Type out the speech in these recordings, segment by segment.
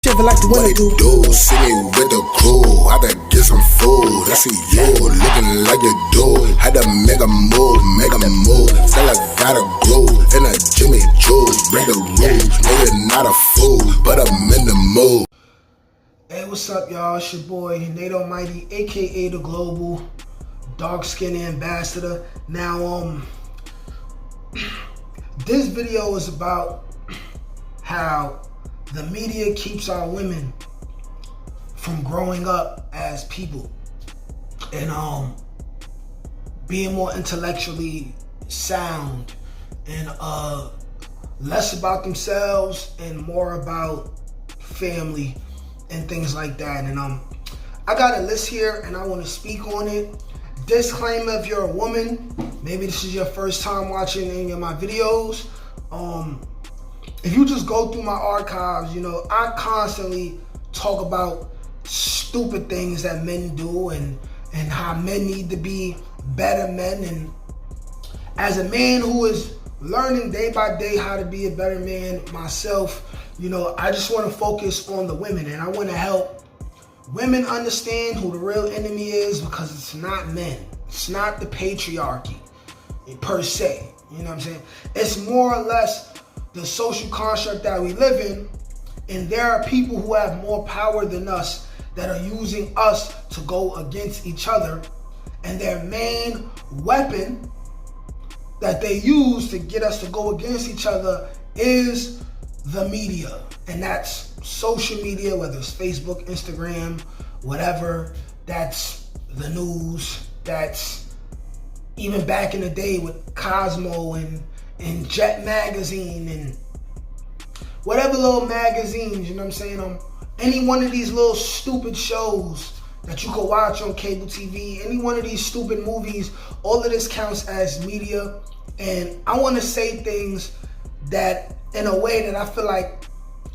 Shit like the What it do? See me with the crew. I had to get some food. I see you looking like you do. Had to make a move. Still I gotta grow in a Jimmy Choo. Break the rules. No, you're not a fool, but I'm in the mood. Hey, what's up, y'all? It's your boy, Nate Almighty, aka the Global Dark Skin Ambassador. Now, this video is about how the media keeps our women from growing up as people and being more intellectually sound and less about themselves and more about family and things like that. And I got a list here and I want to speak on it. Disclaimer: if you're a woman, maybe this is your first time watching any of my videos, if you just go through my archives, you know, I constantly talk about stupid things that men do and how men need to be better men. And as a man who is learning day by day how to be a better man myself, you know, I just want to focus on the women, and I want to help women understand who the real enemy is, because it's not men. It's not the patriarchy per se. You know what I'm saying? It's more or less the social construct that we live in, and there are people who have more power than us that are using us to go against each other, and their main weapon that they use to get us to go against each other is the media. And that's social media, whether it's Facebook, Instagram, whatever. That's the news. That's even back in the day with Cosmo and Jet Magazine and whatever little magazines, you know what I'm saying? Any one of these little stupid shows that you can watch on cable TV, any one of these stupid movies, all of this counts as media. And I want to say things that in a way that I feel like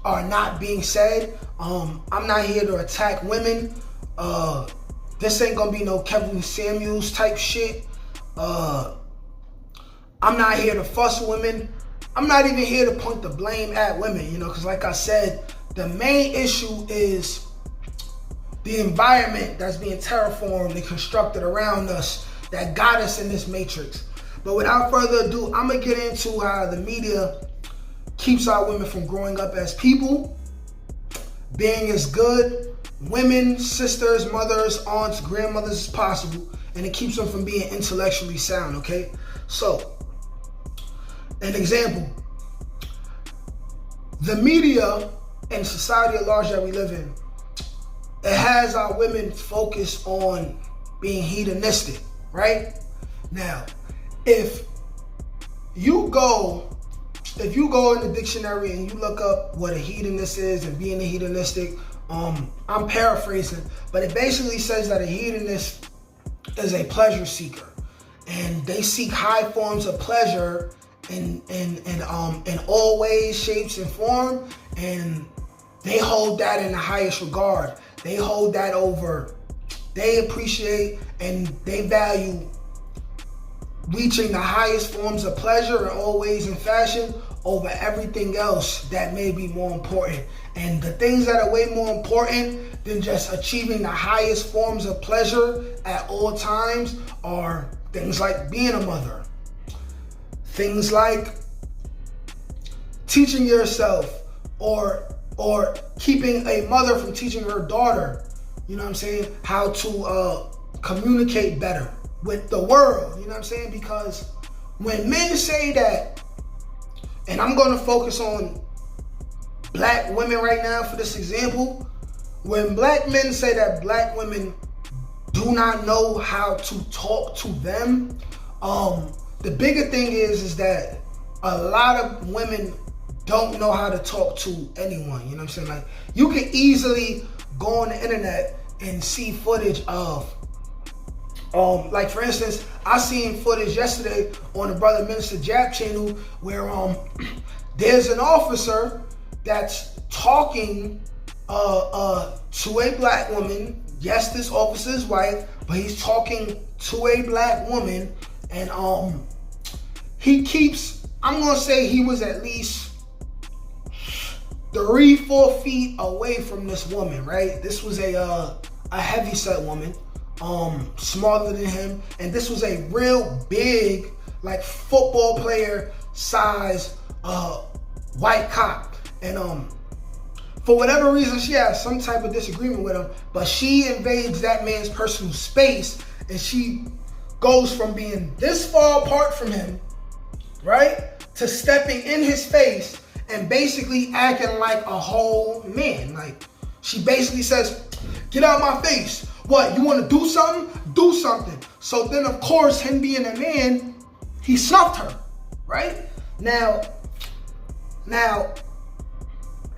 are not being said. I'm not here to attack women. This ain't gonna be no Kevin Samuels type shit. I'm not here to fuss women. I'm not even here to point the blame at women, you know, because like I said, the main issue is the environment that's being terraformed and constructed around us that got us in this matrix. But without further ado, I'm gonna get into how the media keeps our women from growing up as people, being as good women, sisters, mothers, aunts, grandmothers as possible, and it keeps them from being intellectually sound, okay? So, an example, the media and society at large that we live in, it has our women focused on being hedonistic, right? Now, if you go in the dictionary and you look up what a hedonist is and being a hedonistic, I'm paraphrasing, but it basically says that a hedonist is a pleasure seeker, and they seek high forms of pleasure in all ways, shapes, and form, and they hold that in the highest regard. They hold that over. They appreciate and they value reaching the highest forms of pleasure in all ways and fashion over everything else that may be more important. And the things that are way more important than just achieving the highest forms of pleasure at all times are things like being a mother, things like teaching yourself or keeping a mother from teaching her daughter, you know what I'm saying, how to communicate better with the world, you know what I'm saying? Because when men say that, and I'm going to focus on black women right now for this example, when black men say that black women do not know how to talk to them, the bigger thing is that a lot of women don't know how to talk to anyone, you know what I'm saying? Like, you can easily go on the internet and see footage of like, for instance, I seen footage yesterday on the Brother Minister Jab channel where there's an officer that's talking to a black woman. Yes, this officer is white, but he's talking to a black woman, and he keeps, I'm gonna say he was at least 3-4 feet away from this woman, right? This was a heavyset woman, smaller than him, and this was a real big, like football player size white cop. And for whatever reason, she has some type of disagreement with him, but she invades that man's personal space, and she goes from being this far apart from him, right, to stepping in his face and basically acting like a whole man. Like, she basically says, get out of my face. What, you want to do something? Do something. So then, of course, him being a man, he snuffed her, right? Now,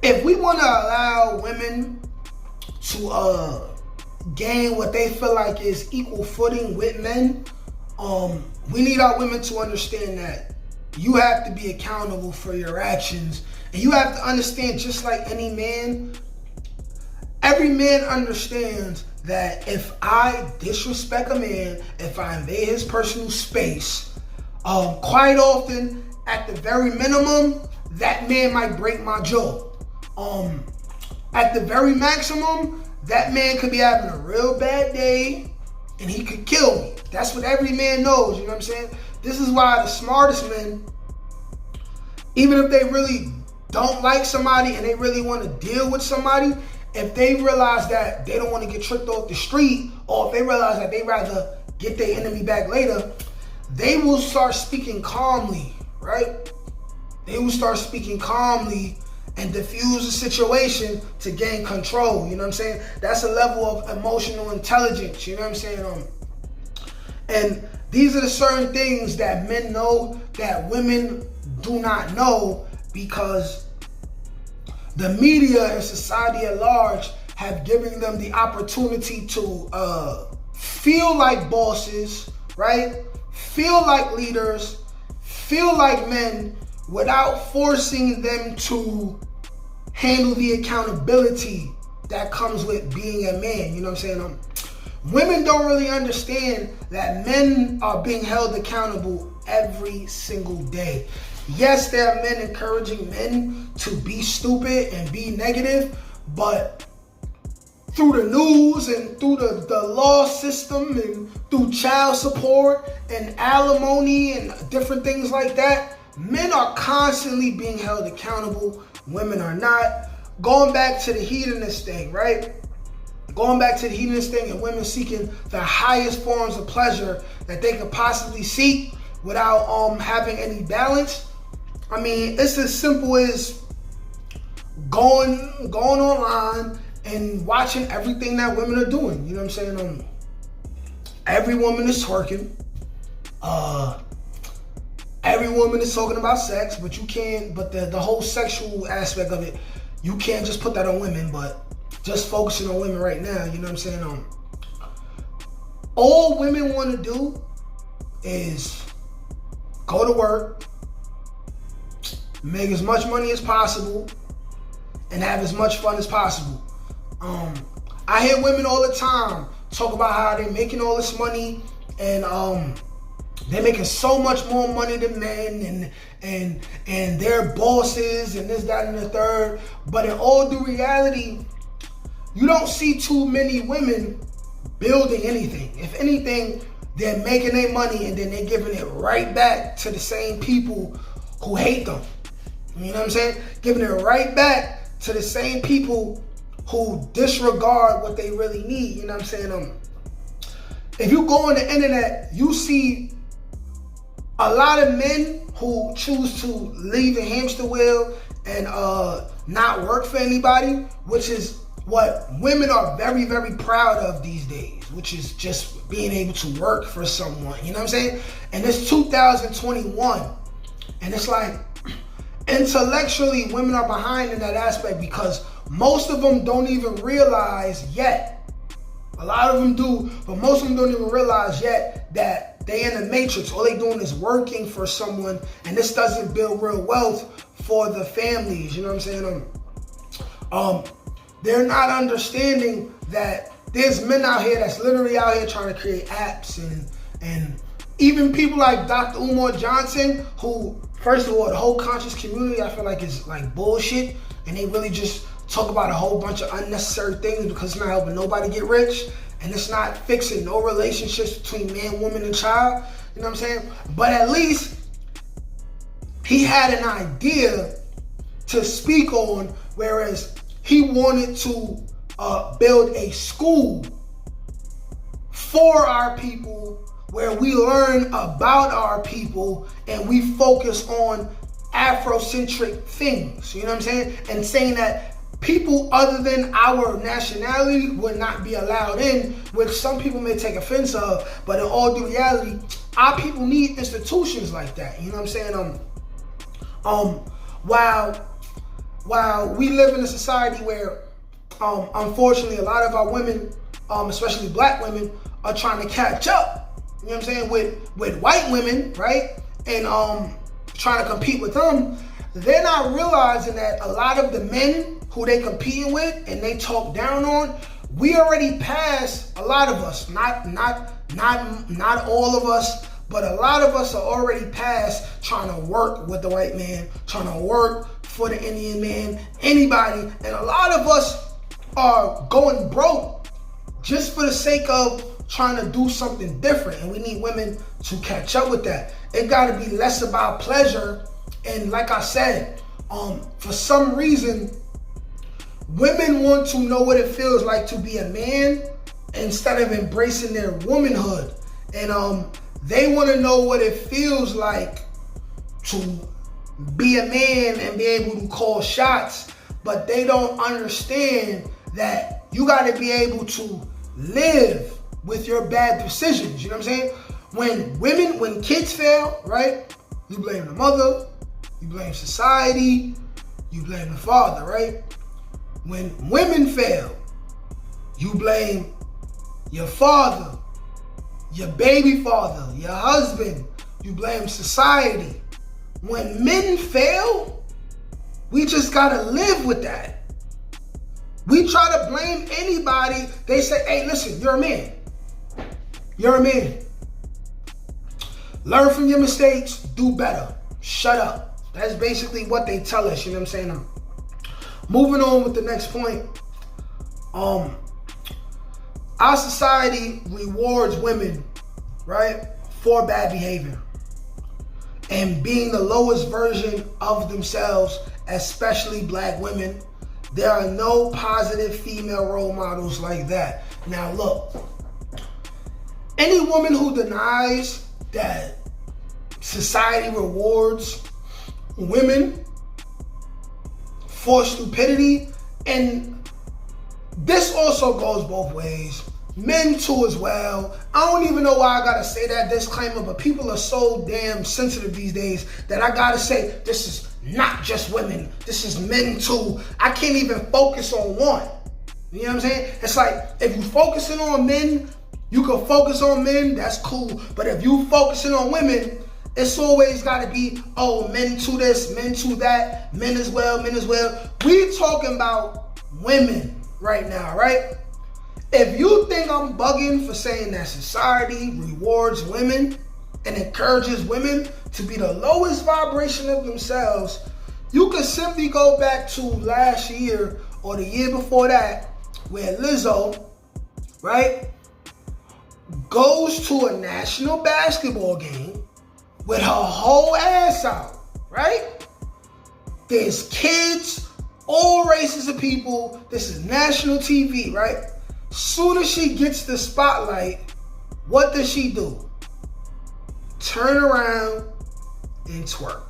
if we want to allow women to gain what they feel like is equal footing with men, we need our women to understand that you have to be accountable for your actions, and you have to understand, just like any man, every man understands that if I disrespect a man, if I invade his personal space, quite often, at the very minimum, that man might break my jaw. At the very maximum, that man could be having a real bad day and he could kill me. That's what every man knows, you know what I'm saying? This is why the smartest men, even if they really don't like somebody and they really want to deal with somebody, if they realize that they don't want to get tricked off the street, or if they realize that they rather get their enemy back later, they will start speaking calmly, right? They will start speaking calmly and diffuse the situation to gain control, you know what I'm saying? That's a level of emotional intelligence, you know what I'm saying? And these are the certain things that men know that women do not know, because the media and society at large have given them the opportunity to feel like bosses, right? Feel like leaders, feel like men, without forcing them to handle the accountability that comes with being a man, you know what I'm saying? Women don't really understand that men are being held accountable every single day. Yes, there are men encouraging men to be stupid and be negative, but through the news and through the law system and through child support and alimony and different things like that, men are constantly being held accountable. Women are not. Going back to the hedonist thing, right? Going back to the hedonist thing and women seeking the highest forms of pleasure that they could possibly seek without having any balance. I mean, it's as simple as going online and watching everything that women are doing. You know what I'm saying? Every woman is twerking. Every woman is talking about sex, but you can't. But the whole sexual aspect of it, you can't just put that on women. But just focusing on women right now, you know what I'm saying? All women want to do is go to work, make as much money as possible, and have as much fun as possible. I hear women all the time talk about how they're making all this money and they're making so much more money than men and they're bosses and this, that, and the third. But in all due reality, you don't see too many women building anything. If anything, they're making their money and then they're giving it right back to the same people who hate them. You know what I'm saying? Giving it right back to the same people who disregard what they really need. You know what I'm saying? If you go on the internet, you see a lot of men who choose to leave the hamster wheel and not work for anybody, which is what women are very, very proud of these days, which is just being able to work for someone. You know what I'm saying? And it's 2021. And it's like, intellectually, women are behind in that aspect because most of them don't even realize yet. A lot of them do, but most of them don't even realize yet that they in the matrix. All they doing is working for someone, and this doesn't build real wealth for the families. You know what I'm saying? They're not understanding that there's men out here that's literally out here trying to create apps and even people like Dr. Umar Johnson, who, first of all, the whole conscious community I feel like is like bullshit. and they really just talk about a whole bunch of unnecessary things because it's not helping nobody get rich, and it's not fixing no relationships between man, woman, and child. You know what I'm saying? But at least he had an idea to speak on, whereas he wanted to build a school for our people where we learn about our people and we focus on Afrocentric things. You know what I'm saying? And saying that people other than our nationality would not be allowed in, which some people may take offense of, but in all due reality, our people need institutions like that. You know what I'm saying? While we live in a society where, unfortunately, a lot of our women, especially black women, are trying to catch up, you know what I'm saying, with white women, right? And trying to compete with them, they're not realizing that a lot of the men who they competing with and they talk down on, we already passed, a lot of us, not all of us, but a lot of us are already past trying to work with the white man, trying to work for the Indian man, anybody. And a lot of us are going broke just for the sake of trying to do something different. And we need women to catch up with that. It gotta be less about pleasure. And like I said, for some reason, women want to know what it feels like to be a man instead of embracing their womanhood. And they want to know what it feels like to be a man and be able to call shots, but they don't understand that you got to be able to live with your bad decisions. You know what I'm saying? When kids fail, right? You blame the mother, you blame society, you blame the father, right? When women fail, you blame your father, your baby father, your husband, you blame society. When men fail, we just gotta live with that. We try to blame anybody. They say, hey, listen, you're a man. You're a man. Learn from your mistakes, do better. Shut up. That's basically what they tell us, you know what I'm saying? Moving on with the next point. Our society rewards women, right, for bad behavior and being the lowest version of themselves, especially black women. There are no positive female role models like that. Now look, any woman who denies that society rewards women for stupidity, and this also goes both ways, men too as well. I don't even know why I gotta say that disclaimer, but people are so damn sensitive these days that I gotta say this is not just women, this is men too. I can't even focus on one. You know what I'm saying? It's like, if you focusing on men, you can focus on men, that's cool. But if you focusing on women, it's always gotta be, oh, men to this, men to that, men as well, men as well. We talking about women right now, right? If you think I'm bugging for saying that society rewards women and encourages women to be the lowest vibration of themselves, you can simply go back to last year or the year before that, where Lizzo, right, goes to a national basketball game with her whole ass out, right? There's kids, all races of people. This is national TV, right? Soon as she gets the spotlight, what does she do? Turn around and twerk.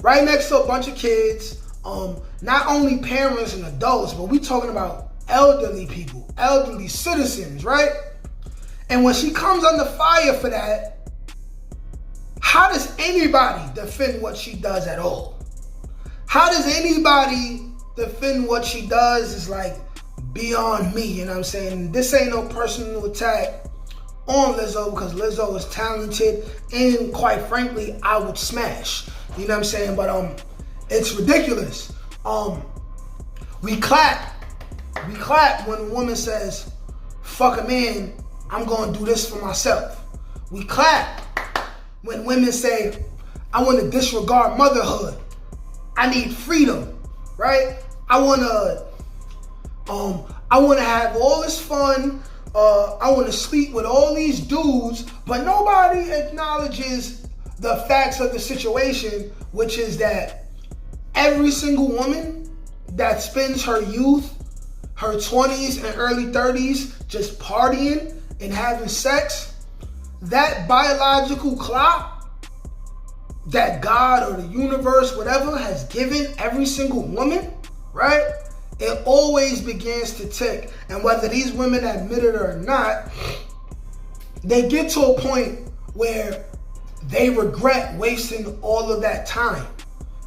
Right next to a bunch of kids, not only parents and adults, but we talking about elderly people, elderly citizens, right? And when she comes under fire for that, how does anybody defend what she does at all? How does anybody defend what she does? Is like beyond me, you know what I'm saying? This ain't no personal attack on Lizzo, because Lizzo is talented and quite frankly, I would smash. You know what I'm saying? But it's ridiculous. We clap when a woman says, fuck a man, I'm gonna do this for myself. We clap when women say, I want to disregard motherhood. I need freedom, right? I want to have all this fun. I want to sleep with all these dudes, but nobody acknowledges the facts of the situation, which is that every single woman that spends her youth, her 20s and early 30s just partying and having sex, that biological clock that God or the universe, whatever, has given every single woman, right? It always begins to tick. And whether these women admit it or not, they get to a point where they regret wasting all of that time.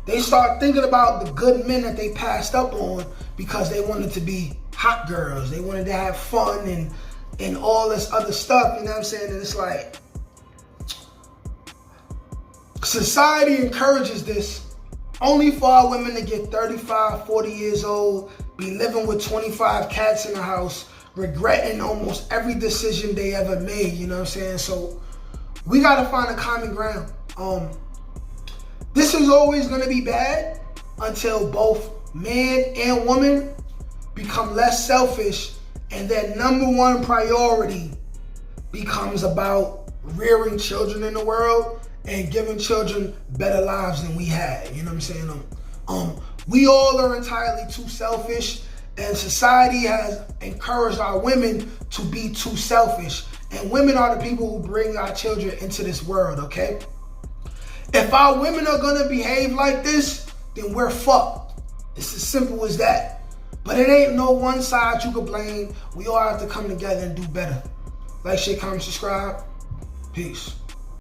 They start thinking about the good men that they passed up on because they wanted to be hot girls. They wanted to have fun and all this other stuff, you know what I'm saying? And it's like, society encourages this only for our women to get 35, 40 years old, be living with 25 cats in the house, regretting almost every decision they ever made, you know what I'm saying? So we gotta find a common ground. This is always gonna be bad until both man and woman become less selfish, and their number one priority becomes about rearing children in the world and giving children better lives than we had. You know what I'm saying? We all are entirely too selfish, and society has encouraged our women to be too selfish. And women are the people who bring our children into this world, okay? If our women are gonna behave like this, then we're fucked. It's as simple as that. But it ain't no one side you could blame. We all have to come together and do better. Like, share, comment, subscribe. Peace.